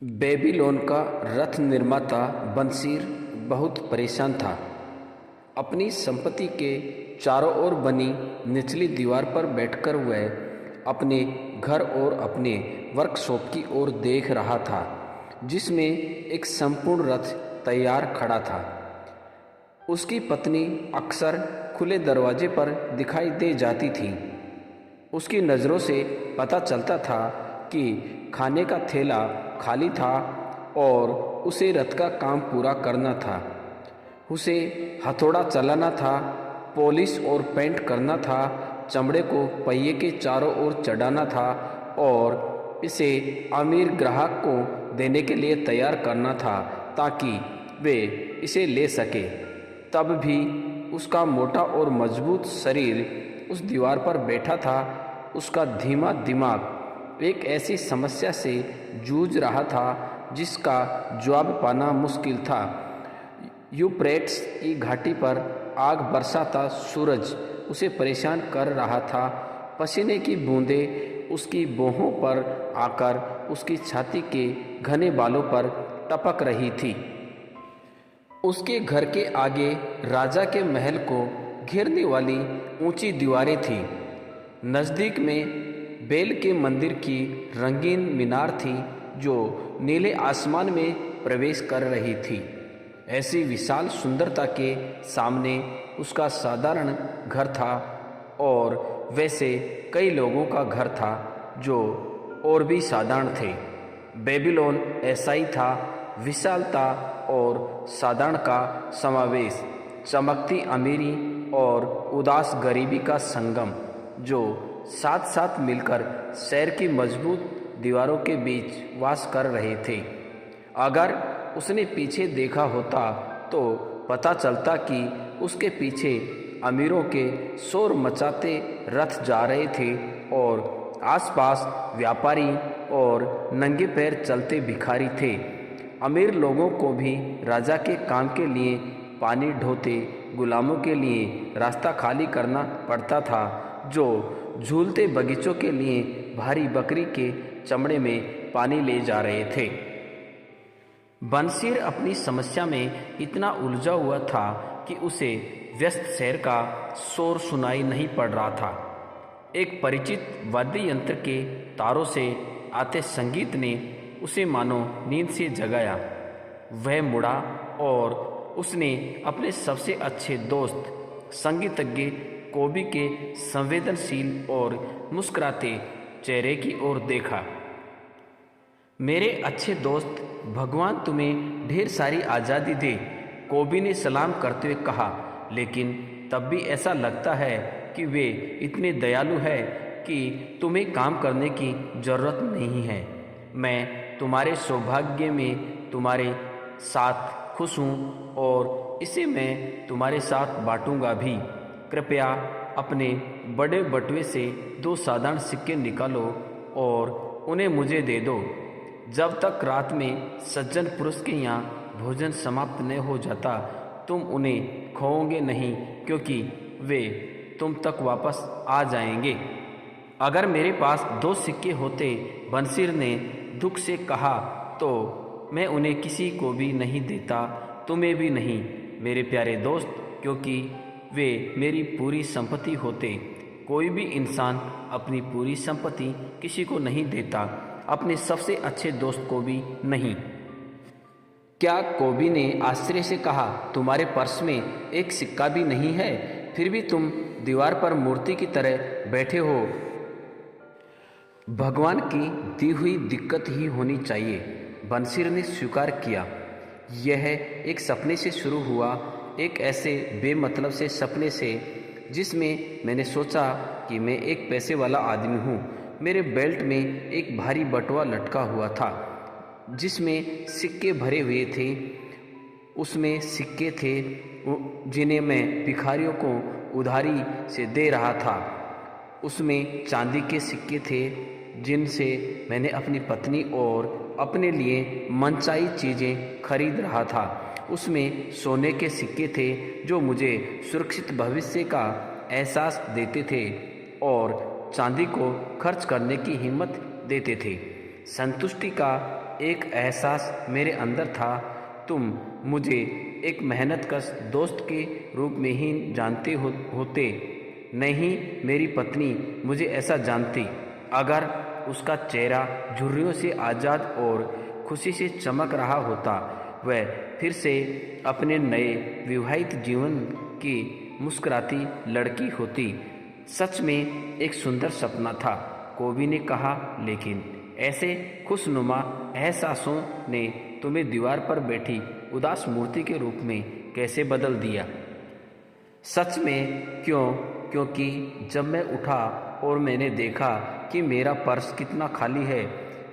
Babylon का रथ निर्माता बंसीर बहुत परेशान था। अपनी संपत्ति के चारों ओर बनी निचली दीवार पर बैठकर वह अपने घर और अपने वर्कशॉप की ओर देख रहा था, जिसमें एक संपूर्ण रथ तैयार खड़ा था। उसकी पत्नी अक्सर खुले दरवाजे पर दिखाई दे जाती थी। उसकी नज़रों से पता चलता था कि खाने का थैला खाली था और उसे रथ का काम पूरा करना था। उसे हथौड़ा चलाना था, पॉलिश और पेंट करना था, चमड़े को पहिए के चारों ओर चढ़ाना था और इसे अमीर ग्राहक को देने के लिए तैयार करना था ताकि वे इसे ले सके। तब भी उसका मोटा और मजबूत शरीर उस दीवार पर बैठा था। उसका धीमा दिमाग एक ऐसी समस्या से जूझ रहा था जिसका जवाब पाना मुश्किल था। यूफ्रेट्स की घाटी पर आग बरसाता सूरज उसे परेशान कर रहा था। पसीने की बूंदें उसकी बाहों पर आकर उसकी छाती के घने बालों पर टपक रही थी। उसके घर के आगे राजा के महल को घेरने वाली ऊंची दीवारें थीं। नज़दीक में बेल के मंदिर की रंगीन मीनार थी जो नीले आसमान में प्रवेश कर रही थी। ऐसी विशाल सुंदरता के सामने उसका साधारण घर था और वैसे कई लोगों का घर था जो और भी साधारण थे। बेबीलोन ऐसा ही था, विशालता और साधारण का समावेश, चमकती अमीरी और उदास गरीबी का संगम जो साथ साथ मिलकर शहर की मजबूत दीवारों के बीच वास कर रहे थे। अगर उसने पीछे देखा होता तो पता चलता कि उसके पीछे अमीरों के शोर मचाते रथ जा रहे थे और आसपास व्यापारी और नंगे पैर चलते भिखारी थे। अमीर लोगों को भी राजा के काम के लिए पानी ढोते गुलामों के लिए रास्ता खाली करना पड़ता था जो झूलते बगीचों के लिए भारी बकरी के चमड़े में पानी ले जा रहे थे। बंसीर अपनी समस्या में इतना उलझा हुआ था कि उसे व्यस्त शहर का शोर सुनाई नहीं पड़ रहा था। एक परिचित वाद्य यंत्र के तारों से आते संगीत ने उसे मानो नींद से जगाया। वह मुड़ा और उसने अपने सबसे अच्छे दोस्त संगीतज्ञ कोबी के संवेदनशील और मुस्कुराते चेहरे की ओर देखा। मेरे अच्छे दोस्त, भगवान तुम्हें ढेर सारी आज़ादी दे, कोबी ने सलाम करते हुए कहा। लेकिन तब भी ऐसा लगता है कि वे इतने दयालु हैं कि तुम्हें काम करने की ज़रूरत नहीं है। मैं तुम्हारे सौभाग्य में तुम्हारे साथ खुश हूँ और इसे मैं तुम्हारे साथ बांटूंगा भी। कृपया अपने बड़े बटुए से 2 साधारण सिक्के निकालो और उन्हें मुझे दे दो। जब तक रात में सज्जन पुरुष के यहाँ भोजन समाप्त न हो जाता तुम उन्हें खोओगे नहीं, क्योंकि वे तुम तक वापस आ जाएंगे। अगर मेरे पास 2 सिक्के होते, बंसीर ने दुख से कहा, तो मैं उन्हें किसी को भी नहीं देता, तुम्हें भी नहीं मेरे प्यारे दोस्त, क्योंकि वे मेरी पूरी संपत्ति होते। कोई भी इंसान अपनी पूरी संपत्ति किसी को नहीं देता, अपने सबसे अच्छे दोस्त को भी नहीं। क्या? कोबी ने आश्चर्य से कहा। तुम्हारे पर्स में एक सिक्का भी नहीं है, फिर भी तुम दीवार पर मूर्ति की तरह बैठे हो। भगवान की दी हुई दिक्कत ही होनी चाहिए, बंसीर ने स्वीकार किया। यह एक सपने से शुरू हुआ, एक ऐसे बेमतलब से सपने से जिसमें मैंने सोचा कि मैं एक पैसे वाला आदमी हूँ। मेरे बेल्ट में एक भारी बटुआ लटका हुआ था जिसमें सिक्के भरे हुए थे। उसमें सिक्के थे जिन्हें मैं भिखारियों को उधारी से दे रहा था। उसमें चांदी के सिक्के थे जिनसे मैंने अपनी पत्नी और अपने लिए मनचाही चीज़ें खरीद रहा था। उसमें सोने के सिक्के थे जो मुझे सुरक्षित भविष्य का एहसास देते थे और चांदी को खर्च करने की हिम्मत देते थे। संतुष्टि का एक एहसास मेरे अंदर था। तुम मुझे एक मेहनतकश दोस्त के रूप में ही जानते होते, नहीं मेरी पत्नी मुझे ऐसा जानती। अगर उसका चेहरा झुर्रियों से आज़ाद और खुशी से चमक रहा होता, वह फिर से अपने नए विवाहित जीवन की मुस्कुराती लड़की होती। सच में एक सुंदर सपना था, कोबी ने कहा, लेकिन ऐसे खुशनुमा एहसासों ने तुम्हें दीवार पर बैठी उदास मूर्ति के रूप में कैसे बदल दिया? सच में क्यों? क्योंकि जब मैं उठा और मैंने देखा कि मेरा पर्स कितना खाली है,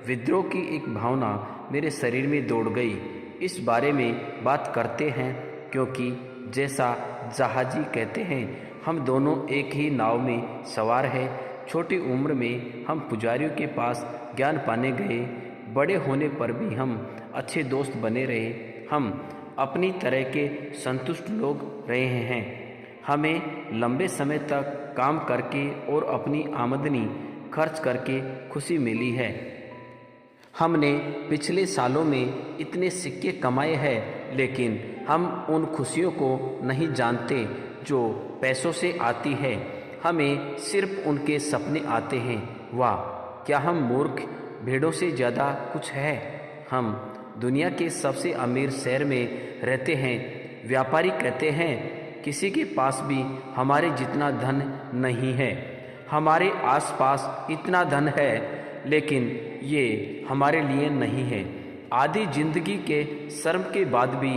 विद्रोह की एक भावना मेरे शरीर में दौड़ गई। इस बारे में बात करते हैं क्योंकि जैसा जहाजी कहते हैं, हम दोनों एक ही नाव में सवार हैं। छोटी उम्र में हम पुजारियों के पास ज्ञान पाने गए, बड़े होने पर भी हम अच्छे दोस्त बने रहे। हम अपनी तरह के संतुष्ट लोग रहे हैं। हमें लंबे समय तक काम करके और अपनी आमदनी खर्च करके खुशी मिली है। हमने पिछले सालों में इतने सिक्के कमाए हैं, लेकिन हम उन खुशियों को नहीं जानते जो पैसों से आती है। हमें सिर्फ उनके सपने आते हैं। वाह, क्या हम मूर्ख भेड़ों से ज़्यादा कुछ है? हम दुनिया के सबसे अमीर शहर में रहते हैं। व्यापारी कहते हैं किसी के पास भी हमारे जितना धन नहीं है। हमारे आसपास इतना धन है, लेकिन ये हमारे लिए नहीं है। आधी जिंदगी के शर्म के बाद भी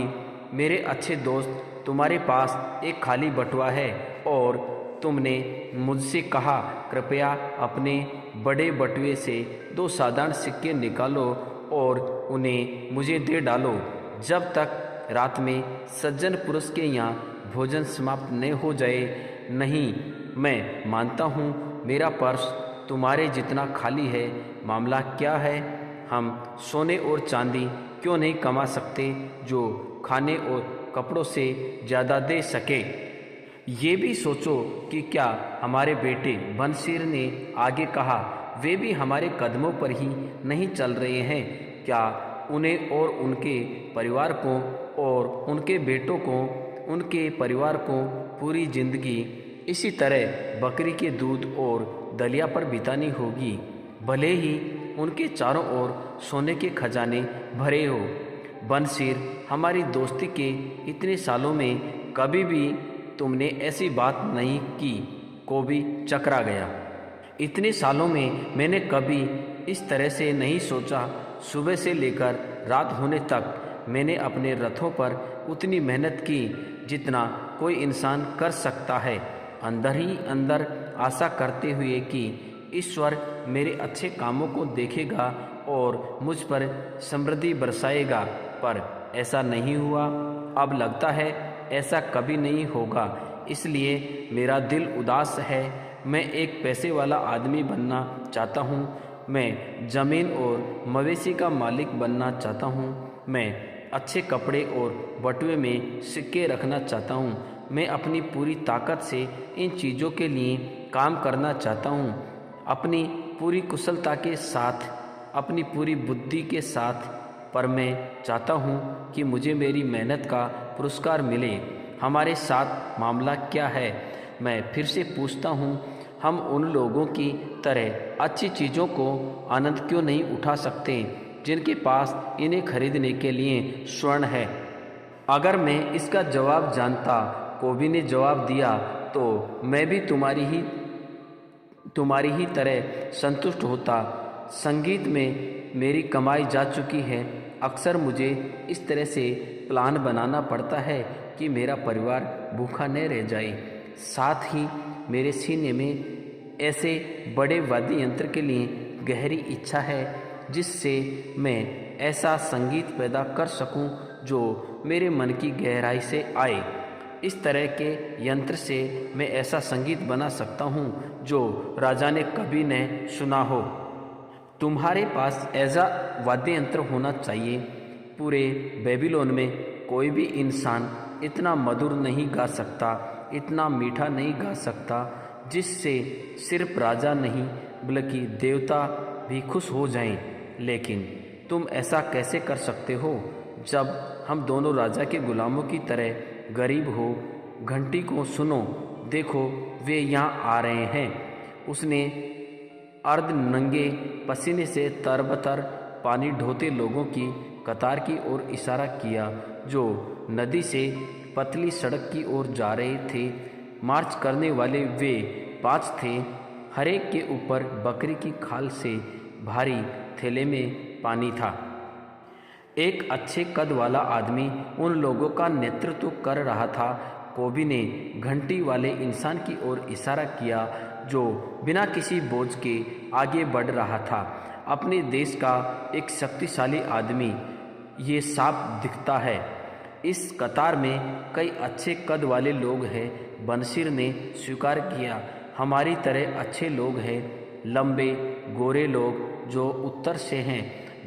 मेरे अच्छे दोस्त, तुम्हारे पास एक खाली बटुआ है और तुमने मुझसे कहा, कृपया अपने बड़े बटुए से 2 साधारण सिक्के निकालो और उन्हें मुझे दे डालो। जब तक रात में सज्जन पुरुष के यहाँ भोजन समाप्त नहीं हो जाए। नहीं, मैं मानता हूँ मेरा पर्स तुम्हारे जितना खाली है। मामला क्या है? हम सोने और चांदी क्यों नहीं कमा सकते जो खाने और कपड़ों से ज़्यादा दे सके? ये भी सोचो कि क्या हमारे बेटे, बंसीर ने आगे कहा, वे भी हमारे कदमों पर ही नहीं चल रहे हैं? क्या उन्हें और उनके परिवार को और उनके बेटों को, उनके परिवार को पूरी जिंदगी इसी तरह बकरी के दूध और दलिया पर बितानी होगी, भले ही उनके चारों ओर सोने के खजाने भरे हो? बंसीर, हमारी दोस्ती के इतने सालों में कभी भी तुमने ऐसी बात नहीं की। कोबी चकरा गया। इतने सालों में मैंने कभी इस तरह से नहीं सोचा। सुबह से लेकर रात होने तक मैंने अपने रथों पर उतनी मेहनत की जितना कोई इंसान कर सकता है, अंदर ही अंदर आशा करते हुए कि ईश्वर मेरे अच्छे कामों को देखेगा और मुझ पर समृद्धि बरसाएगा। पर ऐसा नहीं हुआ। अब लगता है ऐसा कभी नहीं होगा, इसलिए मेरा दिल उदास है। मैं एक पैसे वाला आदमी बनना चाहता हूँ। मैं ज़मीन और मवेशी का मालिक बनना चाहता हूँ। मैं अच्छे कपड़े और बटुए में सिक्के रखना चाहता हूँ। मैं अपनी पूरी ताकत से इन चीज़ों के लिए काम करना चाहता हूँ, अपनी पूरी कुशलता के साथ, अपनी पूरी बुद्धि के साथ। पर मैं चाहता हूँ कि मुझे मेरी मेहनत का पुरस्कार मिले। हमारे साथ मामला क्या है? मैं फिर से पूछता हूँ, हम उन लोगों की तरह अच्छी चीज़ों को आनंद क्यों नहीं उठा सकते जिनके पास इन्हें खरीदने के लिए स्वर्ण है? अगर मैं इसका जवाब जानता, कोबी ने जवाब दिया, तो मैं भी तुम्हारी ही तरह संतुष्ट होता। संगीत में मेरी कमाई जा चुकी है। अक्सर मुझे इस तरह से प्लान बनाना पड़ता है कि मेरा परिवार भूखा न रह जाए। साथ ही मेरे सीने में ऐसे बड़े वाद्य यंत्र के लिए गहरी इच्छा है जिससे मैं ऐसा संगीत पैदा कर सकूं जो मेरे मन की गहराई से आए। इस तरह के यंत्र से मैं ऐसा संगीत बना सकता हूं जो राजा ने कभी न सुना हो। तुम्हारे पास ऐसा वाद्य यंत्र होना चाहिए। पूरे बेबीलोन में कोई भी इंसान इतना मधुर नहीं गा सकता, इतना मीठा नहीं गा सकता, जिससे सिर्फ राजा नहीं बल्कि देवता भी खुश हो जाएं। लेकिन तुम ऐसा कैसे कर सकते हो जब हम दोनों राजा के गुलामों की तरह गरीब हो? घंटी को सुनो, देखो वे यहाँ आ रहे हैं। उसने अर्ध नंगे पसीने से तरबतर पानी ढोते लोगों की कतार की ओर इशारा किया जो नदी से पतली सड़क की ओर जा रहे थे। मार्च करने वाले वे 5 थे। हर एक के ऊपर बकरी की खाल से भारी थैले में पानी था। एक अच्छे कद वाला आदमी उन लोगों का नेतृत्व कर रहा था। कोबी ने घंटी वाले इंसान की ओर इशारा किया जो बिना किसी बोझ के आगे बढ़ रहा था। अपने देश का एक शक्तिशाली आदमी ये साफ दिखता है। इस कतार में कई अच्छे कद वाले लोग हैं। बंसीर ने स्वीकार किया, हमारी तरह अच्छे लोग हैं। लंबे गोरे लोग जो उत्तर से हैं,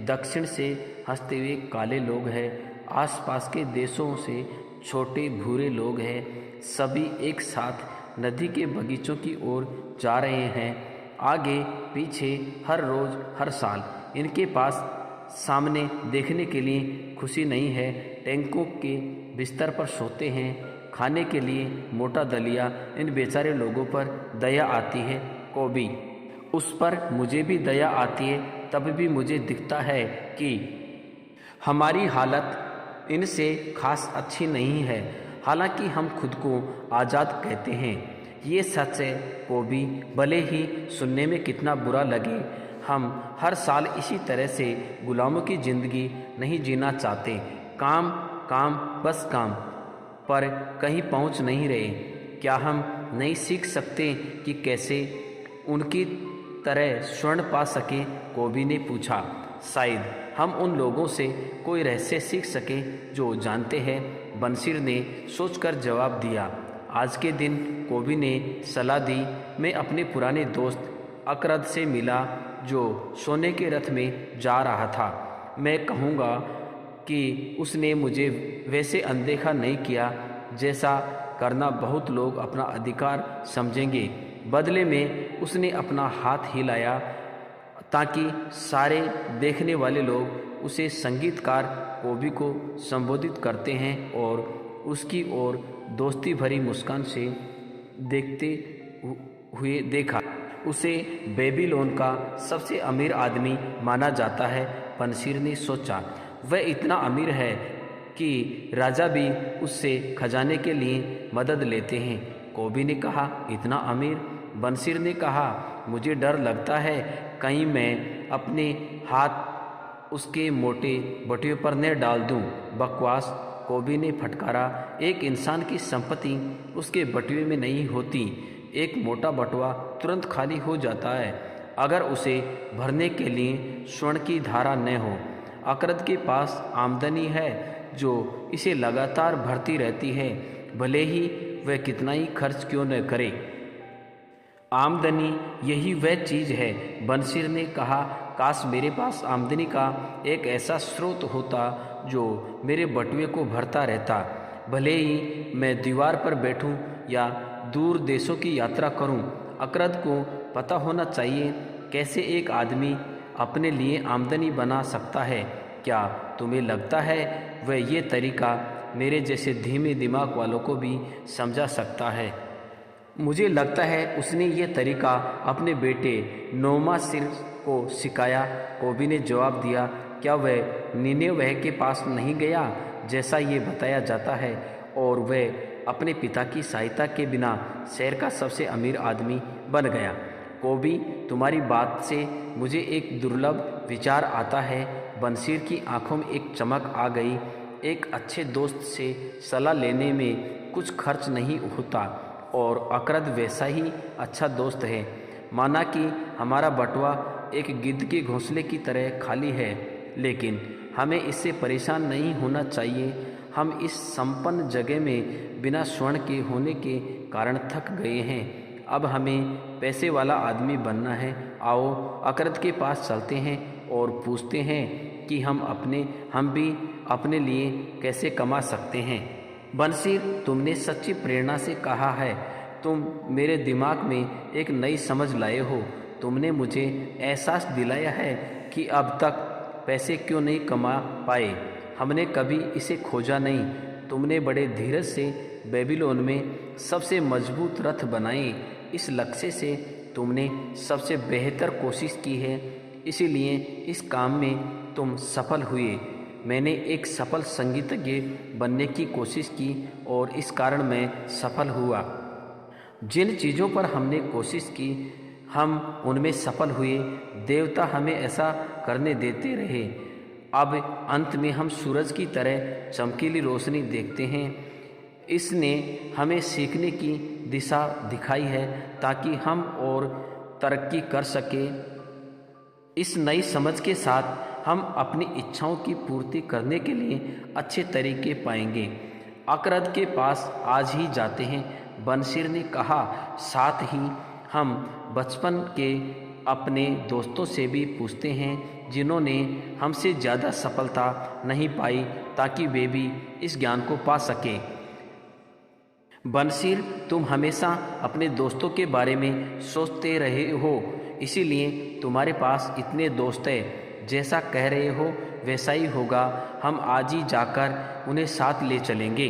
दक्षिण से हंसते हुए काले लोग हैं, आसपास के देशों से छोटे भूरे लोग हैं। सभी एक साथ नदी के बगीचों की ओर जा रहे हैं, आगे पीछे, हर रोज हर साल। इनके पास सामने देखने के लिए खुशी नहीं है। टैंकों के बिस्तर पर सोते हैं। खाने के लिए मोटा दलिया। इन बेचारे लोगों पर दया आती है कोबी। उस पर मुझे भी दया आती है। तब भी मुझे दिखता है कि हमारी हालत इनसे खास अच्छी नहीं है। हालांकि हम खुद को आज़ाद कहते हैं। ये सच है कोबी, भले ही सुनने में कितना बुरा लगे। हम हर साल इसी तरह से गुलामों की ज़िंदगी नहीं जीना चाहते। काम काम बस काम, पर कहीं पहुंच नहीं रहे। क्या हम नहीं सीख सकते कि कैसे उनकी तरह स्वर्ण पा सकें? कोबी ने पूछा। शायद हम उन लोगों से कोई रहस्य सीख सकें जो जानते हैं, बंसीर ने सोचकर जवाब दिया। आज के दिन कोबी ने सलाह दी। मैं अपने पुराने दोस्त अकरद से मिला जो सोने के रथ में जा रहा था। मैं कहूँगा कि उसने मुझे वैसे अनदेखा नहीं किया जैसा करना बहुत लोग अपना अधिकार समझेंगे। बदले में उसने अपना हाथ हिलाया ताकि सारे देखने वाले लोग उसे संगीतकार कोबी को संबोधित करते हैं और उसकी ओर दोस्ती भरी मुस्कान से देखते हुए देखा। उसे बेबीलोन का सबसे अमीर आदमी माना जाता है। बंसीर ने सोचा, वह इतना अमीर है कि राजा भी उससे खजाने के लिए मदद लेते हैं। कोबी ने कहा, इतना अमीर? बंसीर ने कहा, मुझे डर लगता है कहीं मैं अपने हाथ उसके मोटे बटुए पर न डाल दूं। बकवास, कोबी ने फटकारा। एक इंसान की संपत्ति उसके बटुए में नहीं होती। एक मोटा बटुआ तुरंत खाली हो जाता है अगर उसे भरने के लिए स्वर्ण की धारा न हो। अकरद के पास आमदनी है जो इसे लगातार भरती रहती है, भले ही वह कितना ही खर्च क्यों न करे। आमदनी यही वह चीज़ है, बंसीर ने कहा। काश मेरे पास आमदनी का एक ऐसा स्रोत होता जो मेरे बटुए को भरता रहता। भले ही मैं दीवार पर बैठूं या दूर देशों की यात्रा करूं। अकरद को पता होना चाहिए कैसे एक आदमी अपने लिए आमदनी बना सकता है। क्या तुम्हें लगता है वह ये तरीका मेरे जैसे धीमे दिमाग वालों को भी समझा सकता है? मुझे लगता है उसने ये तरीका अपने बेटे नोमासिर को सिखाया। कोबी ने जवाब दिया। क्या वह निनेवे के पास नहीं गया जैसा ये बताया जाता है, और वह अपने पिता की सहायता के बिना शहर का सबसे अमीर आदमी बन गया? कोबी, तुम्हारी बात से मुझे एक दुर्लभ विचार आता है। बंसीर की आंखों में एक चमक आ गई। एक अच्छे दोस्त से सलाह लेने में कुछ खर्च नहीं होता, और अकरद वैसा ही अच्छा दोस्त है। माना कि हमारा बटुआ एक गिद्ध के घोंसले की तरह खाली है, लेकिन हमें इससे परेशान नहीं होना चाहिए। हम इस संपन्न जगह में बिना स्वर्ण के होने के कारण थक गए हैं। अब हमें पैसे वाला आदमी बनना है। आओ अकरद के पास चलते हैं और पूछते हैं कि हम भी अपने लिए कैसे कमा सकते हैं। बंसीर, तुमने सच्ची प्रेरणा से कहा है। तुम मेरे दिमाग में एक नई समझ लाए हो। तुमने मुझे एहसास दिलाया है कि अब तक पैसे क्यों नहीं कमा पाए। हमने कभी इसे खोजा नहीं। तुमने बड़े धीरज से बेबीलोन में सबसे मजबूत रथ बनाए। इस लक्ष्य से तुमने सबसे बेहतर कोशिश की है, इसीलिए इस काम में तुम सफल हुए। मैंने एक सफल संगीतज्ञ बनने की कोशिश की और इस कारण मैं सफल हुआ। जिन चीज़ों पर हमने कोशिश की हम उनमें सफल हुए। देवता हमें ऐसा करने देते रहे। अब अंत में हम सूरज की तरह चमकीली रोशनी देखते हैं। इसने हमें सीखने की दिशा दिखाई है ताकि हम और तरक्की कर सके। इस नई समझ के साथ हम अपनी इच्छाओं की पूर्ति करने के लिए अच्छे तरीके पाएंगे। अकरद के पास आज ही जाते हैं, बंशीर ने कहा। साथ ही हम बचपन के अपने दोस्तों से भी पूछते हैं जिन्होंने हमसे ज़्यादा सफलता नहीं पाई, ताकि वे भी इस ज्ञान को पा सकें। बंशीर, तुम हमेशा अपने दोस्तों के बारे में सोचते रहे हो, इसीलिए तुम्हारे पास इतने दोस्त हैं। जैसा कह रहे हो वैसा ही होगा। हम आज ही जाकर उन्हें साथ ले चलेंगे।